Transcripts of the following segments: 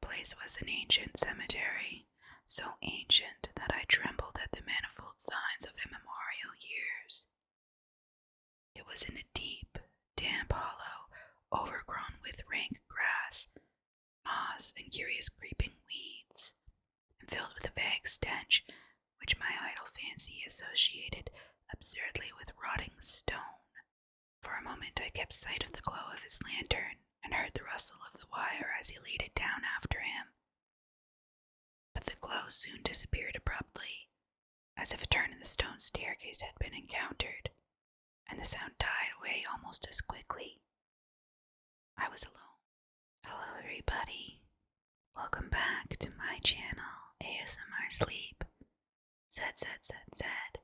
place was an ancient cemetery, so ancient that I trembled at the manifold signs of immemorial years. It was in a deep, damp hollow, overgrown with rank grass, moss, and curious creeping weeds, and filled with a vague stench which my idle fancy associated absurdly with rotting stone. For a moment I kept sight of the glow of his lantern, and heard the rustle of the wire as he laid it down after him. But the glow soon disappeared abruptly, as if a turn in the stone staircase had been encountered, and the sound died away almost as quickly. I was alone. Hello everybody. Welcome back to my channel, ASMR Sleep. Zed.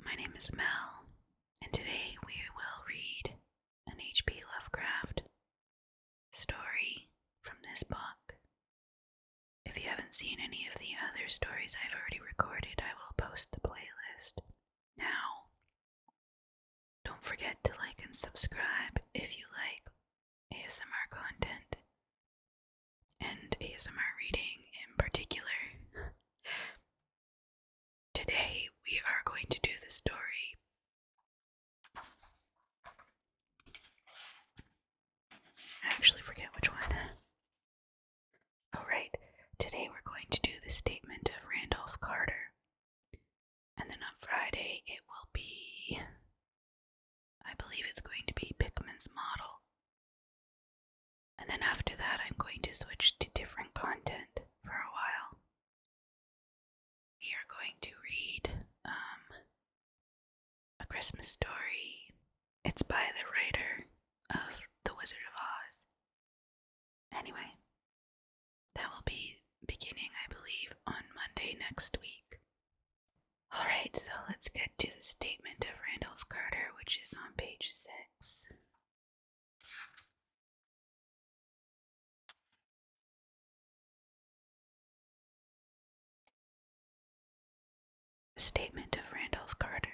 My name is Mel, and today we will read an H.P. Lovecraft story from this book. If you haven't seen any of the other stories I've already recorded, I will post the playlist. Now, don't forget to like and subscribe if you like ASMR content, and ASMR reading in particular. Today we are going to do the story I actually forget which one. Oh right, today we're going to do the Statement of Randolph Carter, and then on Friday it will be, I believe it's going to be Pickman's Model, and then after that I'm going to switch to different content for a while. We are going to read A Christmas Story. It's by the writer of The Wizard of Oz. Anyway, that will be beginning, I believe, on Monday next week. Alright, so let's get to the Statement of Randolph Carter, which is on page 6. The Statement of Randolph Carter.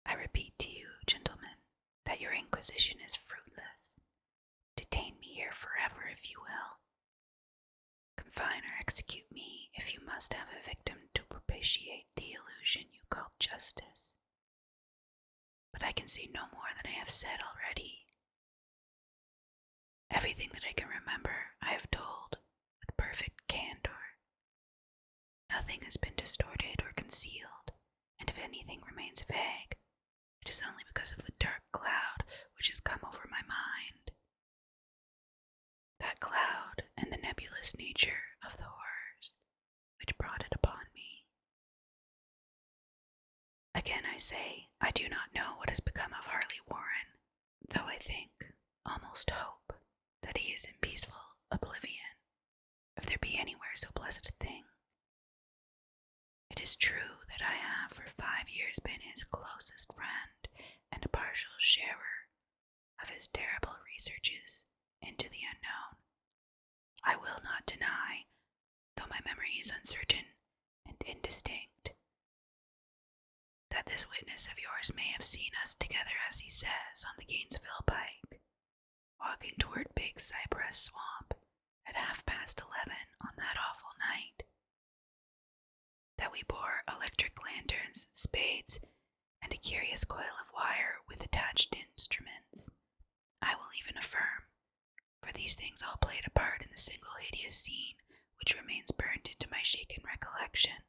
I repeat to you, gentlemen, that your inquisition is fruitless. Detain me here forever if you will. Confine or execute me if you must have a victim to propitiate the illusion you call justice. But I can say no more than I have said already. Everything that I can remember I have told with perfect candor. Nothing has been distorted or concealed, and if anything remains vague, it is only because of the dark cloud which has come over my mind. That cloud and the nebulous nature of the horrors which brought it upon me. Again I say, I do not know what has become of Harley Warren, though I think, almost hope, that he is in peaceful oblivion, if there be anywhere so blessed a thing. It is true that I have for 5 years been his closest friend and a partial sharer of his terrible researches into the unknown. I will not deny, though my memory is uncertain and indistinct, that this witness of yours may have seen us together, as he says, on the Gainesville pike, walking toward Big Cypress Swamp at 11:30 on that awful night. That we bore electric lanterns, spades, and a curious coil of wire with attached instruments, I will even affirm, for these things all played a part in the single hideous scene which remains burned into my shaken recollection.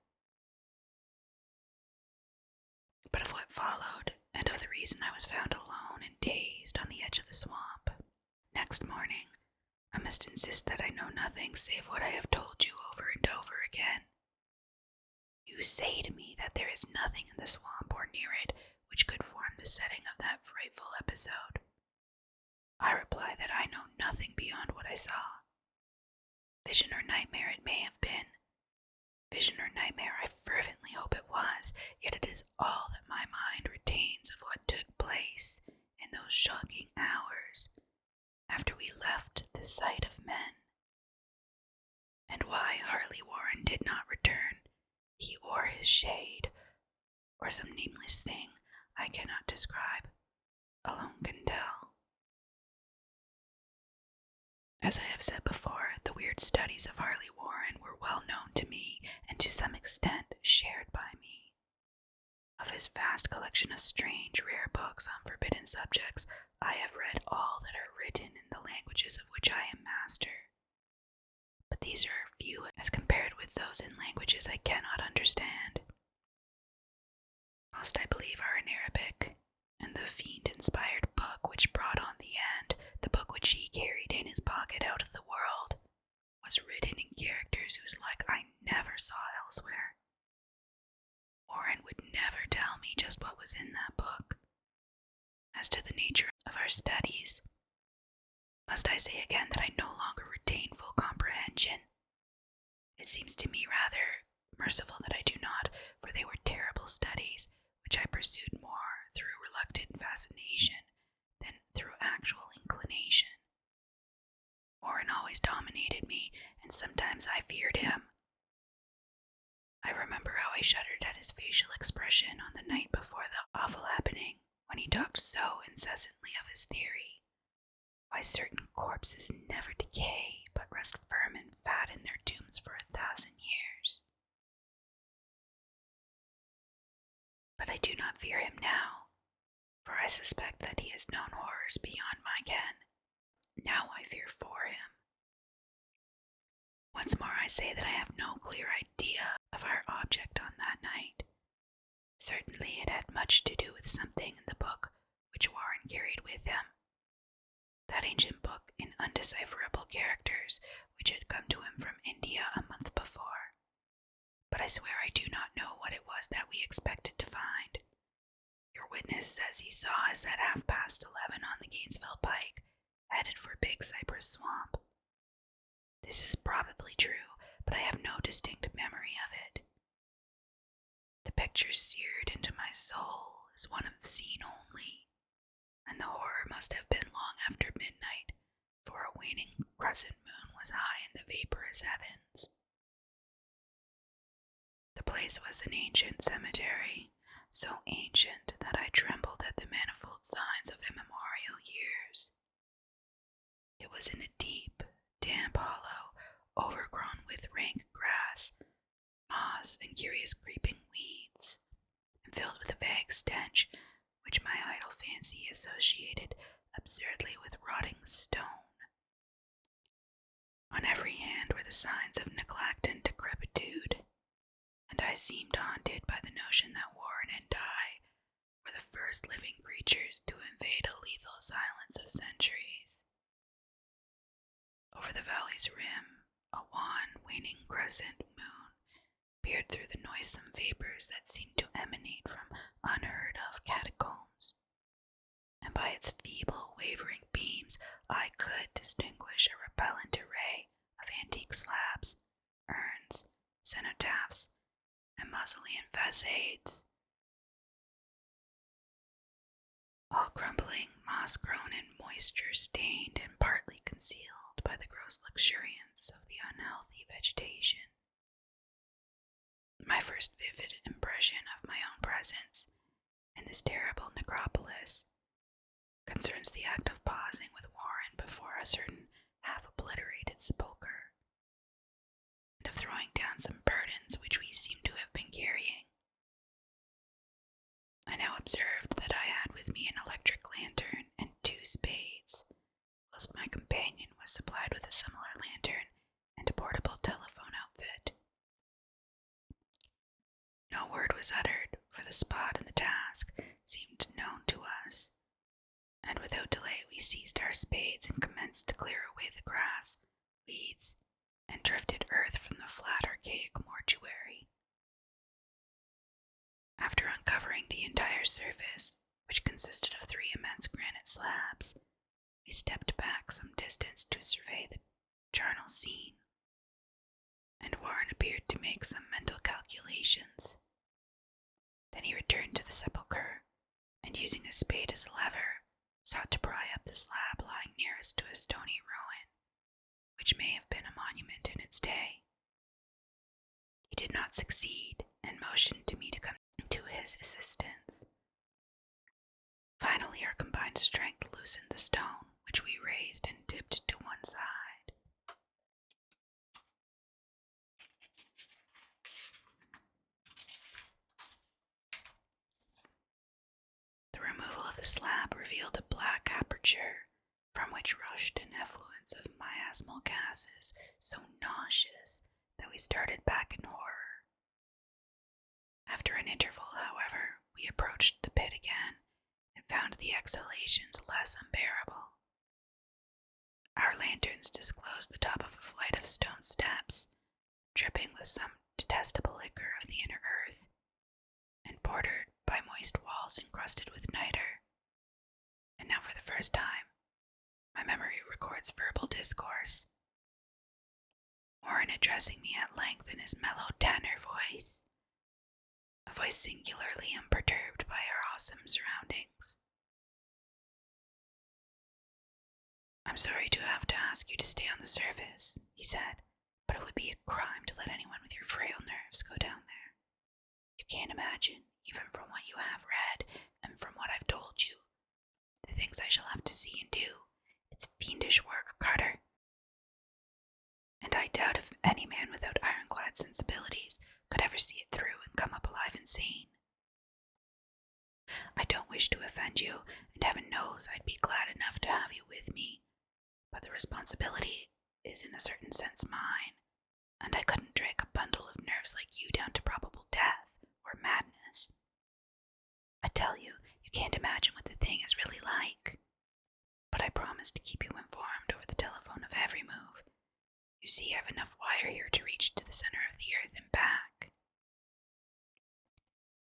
But of what followed, and of the reason I was found alone and dazed on the edge of the swamp next morning, I must insist that I know nothing save what I have told you over and over again. You say to me that there is nothing in the swamp or near it which could form the setting of that frightful episode. I reply that I know nothing beyond what I saw. Vision or nightmare it may have been. Vision or nightmare I fervently hope it was, yet it is all that my mind retains of what took place in those shocking hours after we left the sight of men. And why Harley Warren did not return, he or his shade, or some nameless thing I cannot describe, alone can tell. As I have said before, the weird studies of Harley Warren were well known to me and to some extent shared by me. Of his vast collection of strange, rare books on forbidden subjects, I have read all that are written in the languages of which I am master. But these are few as compared with those in languages I cannot understand. Most, I believe, are in Arabic, and the fiend-inspired book which brought on the end, the book which he carried in his pocket out of the world, was written in characters whose like I never saw elsewhere. Warren would never tell me just what was in that book. As to the nature of our studies, must I say again that I no longer retain full comprehension? It seems to me rather merciful that I do not, for they were terrible studies, which I pursued more through reluctant fascination than through actual inclination. Warren always dominated me, and sometimes I feared him. I remember how I shuddered at his facial expression on the night before the awful happening, when he talked so incessantly of his theory, why certain corpses never decay, but rest firm and fat in their tombs for 1,000 years. But I do not fear him now, for I suspect that he has known horrors beyond my ken. Now I fear for him. Once more I say that I have no clear idea of our object on that night. Certainly it had much to do with something in the book which Warren carried with him. That ancient book in undecipherable characters which had come to him from India a month before. But I swear I do not know what it was that we expected to find. Your witness says he saw us at 11:30 on the Gainesville Pike, headed for Big Cypress Swamp. This is probably true, but I have no distinct memory of it. The picture seared into my soul is one of scene only, and the horror must have been long after midnight, for a waning crescent moon was high in the vaporous heavens. The place was an ancient cemetery, so ancient that I trembled at the manifold signs of immemorial years. It was in a deep, damp hollow, overgrown with rank grass, moss, and curious creeping weeds, and filled with a vague stench which my idle fancy associated absurdly with rotting stone. On every hand were the signs of neglect and decrepitude, and I seemed haunted by the notion that Warren and I were the first living creatures to invade a lethal silence of centuries. Over the valley's rim, a wan, waning crescent moon peered through the noisome vapors that seemed to emanate from unheard-of catacombs, and by its feeble, wavering beams I could distinguish a repellent array of antique slabs, urns, cenotaphs, and mausolean facades, all crumbling, moss-grown, and moisture-stained, and partly concealed by the gross luxuriance of the unhealthy vegetation. My first vivid impression of my own presence in this terrible necropolis concerns the act of pausing with Warren before a certain half-obliterated sepulchre, and of throwing down some burdens which we seemed to have been carrying. I now observed that I had with me an electric lantern and 2 spades, whilst my companion was supplied with a similar lantern and a portable telephone outfit. No word was uttered, for the spot and the task seemed known to us, and without delay we seized our spades and commenced to clear away the grass, weeds, and drifted earth from the flat archaic mortuary. After uncovering the entire surface, which consisted of 3 immense granite slabs, we stepped back some distance to survey the charnel scene, and Warren appeared to make some mental calculations. Then he returned to the sepulchre, and using a spade as a lever, sought to pry up the slab lying nearest to a stony ruin, which may have been a monument in its day. He did not succeed, and motioned to me to come to his assistance. Finally, our combined strength loosened the stone, which we raised and tipped to one side. slab revealed a black aperture from which rushed an effluence of miasmal gases so nauseous that we started back in horror. After an interval, however, we approached the pit again and found the exhalations less unbearable. Our lanterns disclosed the top of a flight of stone steps, dripping with some detestable liquor of the inner earth, and bordered by moist walls encrusted with niter. And now for the first time, my memory records verbal discourse. Warren addressing me at length in his mellow tenor voice, a voice singularly unperturbed by our awesome surroundings. "I'm sorry to have to ask you to stay on the surface," he said, "but it would be a crime to let anyone with your frail nerves go down there. You can't imagine, even from what you have read and from what I've told you, the things I shall have to see and do. It's fiendish work, Carter. And I doubt if any man without ironclad sensibilities could ever see it through and come up alive and sane. I don't wish to offend you, and heaven knows I'd be glad enough to have you with me, but the responsibility is in a certain sense mine, and I couldn't drag a bundle of nerves like you down to probable death or madness. I tell you, you can't imagine what the thing is really like. But I promise to keep you informed over the telephone of every move. You see, I have enough wire here to reach to the center of the earth and back."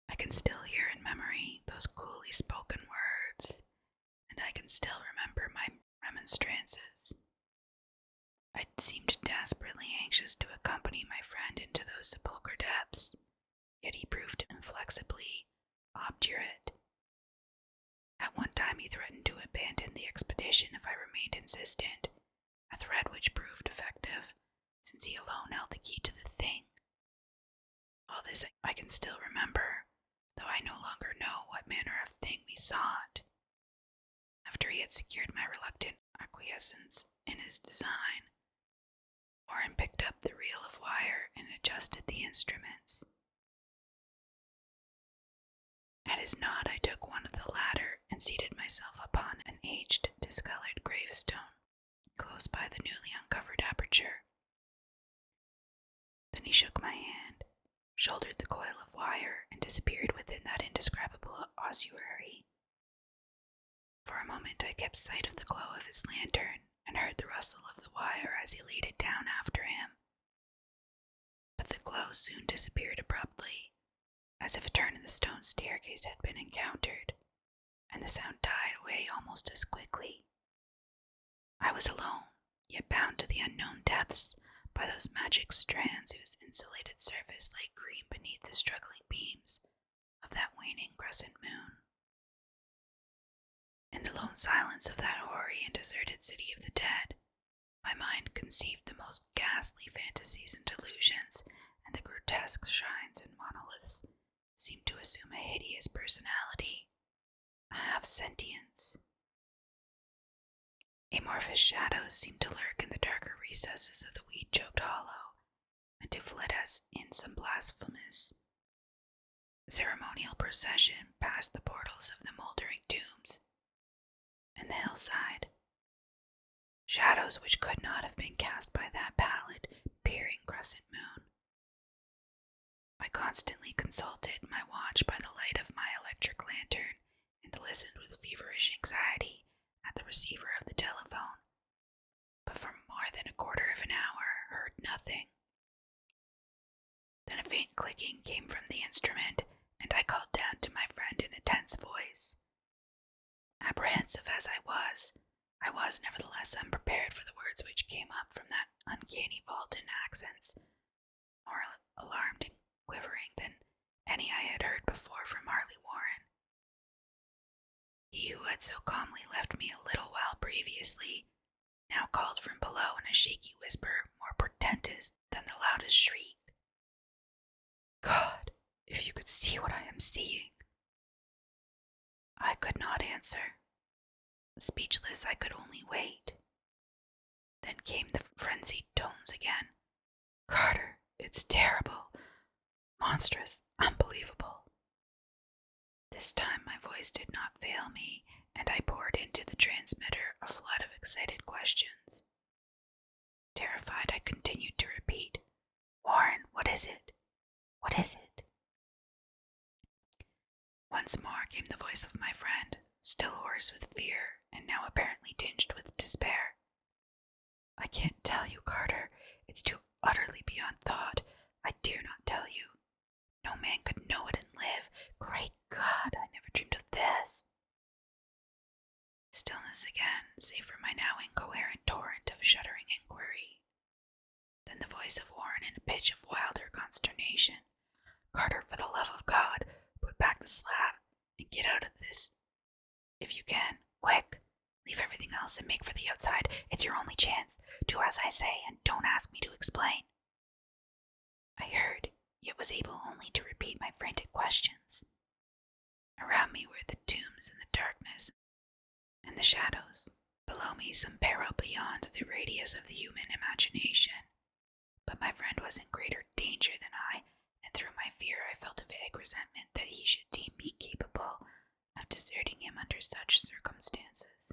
I can still hear in memory those coolly spoken words, and I can still remember my remonstrances. I seemed desperately anxious to accompany my friend into those sepulchral depths, yet he proved inflexibly obdurate. At one time he threatened to abandon the expedition if I remained insistent, a threat which proved effective, since he alone held the key to the thing. All this I can still remember, though I no longer know what manner of thing we sought. After he had secured my reluctant acquiescence in his design, Warren picked up the reel of wire and adjusted the instruments. At his nod, I took one of the latter and seated myself upon an aged, discolored gravestone close by the newly uncovered aperture. Then he shook my hand, shouldered the coil of wire, and disappeared within that indescribable ossuary. For a moment I kept sight of the glow of his lantern and heard the rustle of the wire as he laid it down after him. But the glow soon disappeared abruptly, as if a turn in the stone staircase had been encountered, and the sound died away almost as quickly. I was alone, yet bound to the unknown depths by those magic strands whose insulated surface lay green beneath the struggling beams of that waning crescent moon. In the lone silence of that hoary and deserted city of the dead, my mind conceived the most ghastly fantasies and delusions, and the grotesque shrines and monoliths seemed to assume a hideous personality, a half-sentience. Amorphous shadows seemed to lurk in the darker recesses of the weed-choked hollow, and to flit us in some blasphemous ceremonial procession past the portals of the mouldering tombs and the hillside. Shadows which could not have been cast by that pallid, peering crescent moon. I constantly consulted my watch by the light of my electric lantern and listened with feverish anxiety at the receiver of the telephone, but for more than a quarter of an hour heard nothing. Then a faint clicking came from the instrument, and I called down to my friend in a tense voice. Apprehensive as I was nevertheless unprepared for the words which came up from that uncanny vault in accents more alarmed and quivering than any I had heard before from Harley Warren. He who had so calmly left me a little while previously now called from below in a shaky whisper more portentous than the loudest shriek. "God, if you could see what I am seeing!" I could not answer. Speechless, I could only wait. Then came the frenzied tones again. "Carter, it's terrible, monstrous, unbelievable." This time my voice did not fail me, and I poured into the transmitter a flood of excited questions. Terrified, I continued to repeat, "Warren, what is it? What is it?" Once more came the voice of my friend, still hoarse with fear, and now apparently tinged with despair. "I can't tell you, Carter. It's too utterly beyond thought. I dare not tell you. No man could know it and live. Great God, I never dreamed of this." Stillness again, save for my now incoherent torrent of shuddering inquiry. Then the voice of Warren in a pitch of wilder consternation. "Carter, for the love of God, put back the slab and get out of this. If you can, quick. Leave everything else and make for the outside. It's your only chance. Do as I say and don't ask me to explain." I heard, yet was able only to repeat my frantic questions. Around me were the tombs and the darkness and the shadows. Below me some peril beyond the radius of the human imagination. But my friend was in greater danger than I, and through my fear I felt a vague resentment that he should deem me capable of deserting him under such circumstances.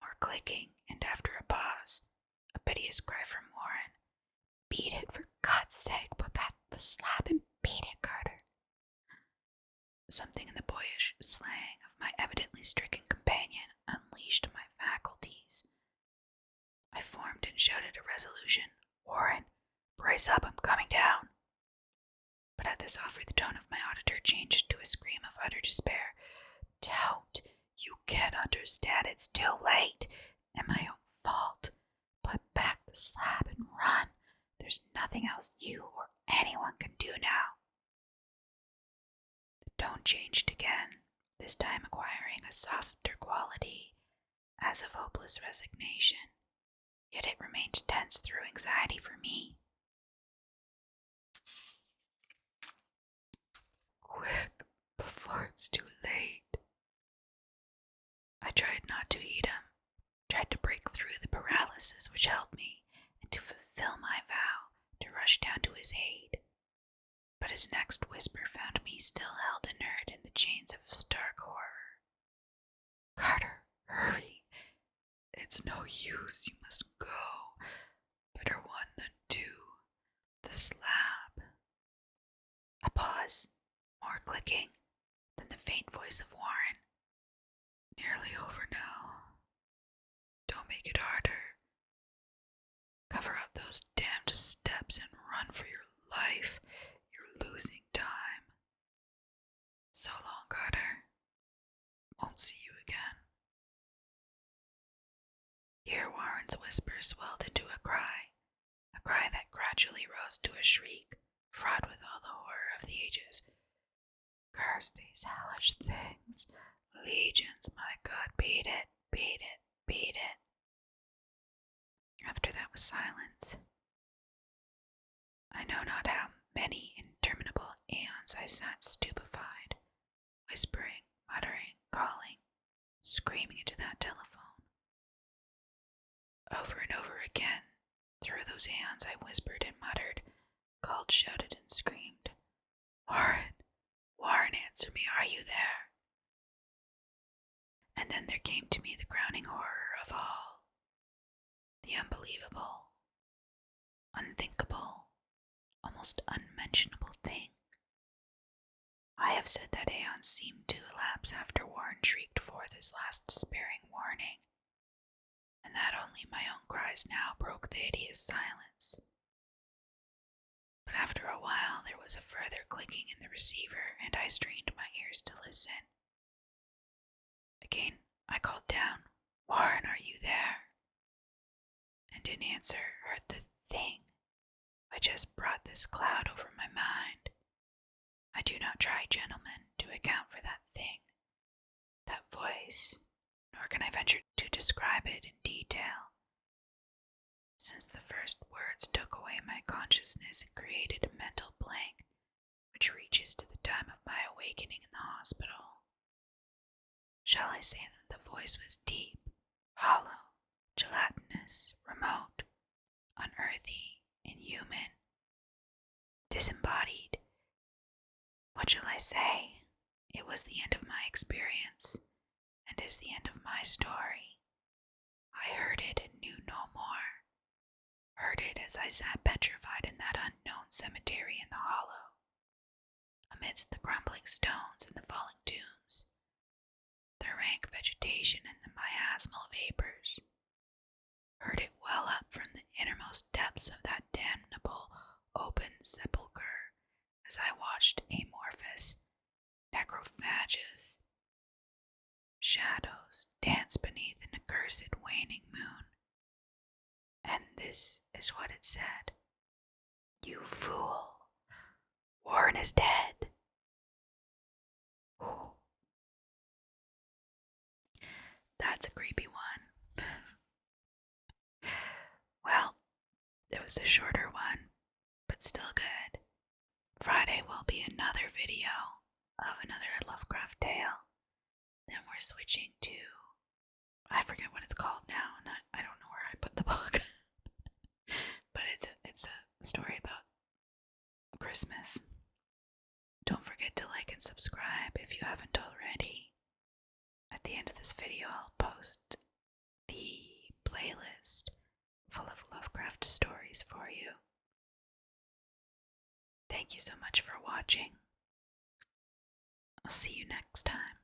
More clicking, and after a pause, a piteous cry from Warren. "Beat it, for God's sake, put back the slab and beat it, Carter." Something in the boyish slang of my evidently stricken companion unleashed my faculties. I formed and shouted a resolution. "Warren, brace up, I'm coming down." But at this offer the tone of my auditor changed to a scream of utter despair. "Don't! You can't understand. It's too late, and my own fault. Put back the slab and run. There's nothing else you or anyone can do now." The tone changed again, this time acquiring a softer quality, as of hopeless resignation, yet it remained tense through anxiety for me. "Quick, before it's too late." I tried not to heed him, tried to break through the paralysis which held me, and to fulfill my vow to rush down to his aid. But his next whisper found me still held inert in the chains of stark horror. "Carter, hurry. It's no use, you must go. Better one than two. The slab." A pause, more clicking, then the faint voice of Warren. "Nearly over now. Don't make it harder. Cover up those damned steps and run for your life. You're losing time. So long, Carter. Won't see you again." Here Warren's whisper swelled into a cry that gradually rose to a shriek, fraught with all the horror of the ages. "Curse these hellish things. Legions, my God, beat it, beat it, beat it." After that was silence. I know not how many interminable aeons I sat stupefied, whispering, muttering, calling, screaming into that telephone. Over and over again, through those aeons I whispered and muttered, called, shouted, and screamed, "Warren, Warren, answer me, are you there?" And then there came to me the crowning horror of all, the unbelievable, unthinkable, almost unmentionable thing. I have said that aeons seemed to elapse after Warren shrieked forth his last despairing warning, and that only my own cries now broke the hideous silence. But after a while there was a further clicking in the receiver, and I strained my ears to listen. Again I called down, "Warren, are you there?" And in answer heard the thing which has brought this cloud over my mind. I do not try, gentlemen, to account for that thing, that voice, nor can I venture to describe it in detail, since the first words took away my consciousness and created a mental blank which reaches to the time of my awakening in the hospital. Shall I say that the voice was deep, hollow, gelatinous, remote, unearthly, inhuman, disembodied? What shall I say? It was the end of my experience, and is the end of my story. I heard it and knew no more. Heard it as I sat petrified in that unknown cemetery in the hollow, amidst the crumbling stones and the falling tombs, the rank vegetation and the miasmal vapors. Heard it well up from the innermost depths of that damnable open sepulchre as I watched amorphous, necrophagous shadows dance beneath an accursed waning moon. And this is what it said. You fool! Warren is dead! Ooh. That's a creepy one. Well, it was a shorter one, but still good. Friday will be another video of another Lovecraft tale. Then we're switching to, I forget what it's called now, and I don't know where I put the book. But it's a story about Christmas. Don't forget to like and subscribe if you haven't already. At the end of this video, I'll post the playlist full of Lovecraft stories for you. Thank you so much for watching. I'll see you next time.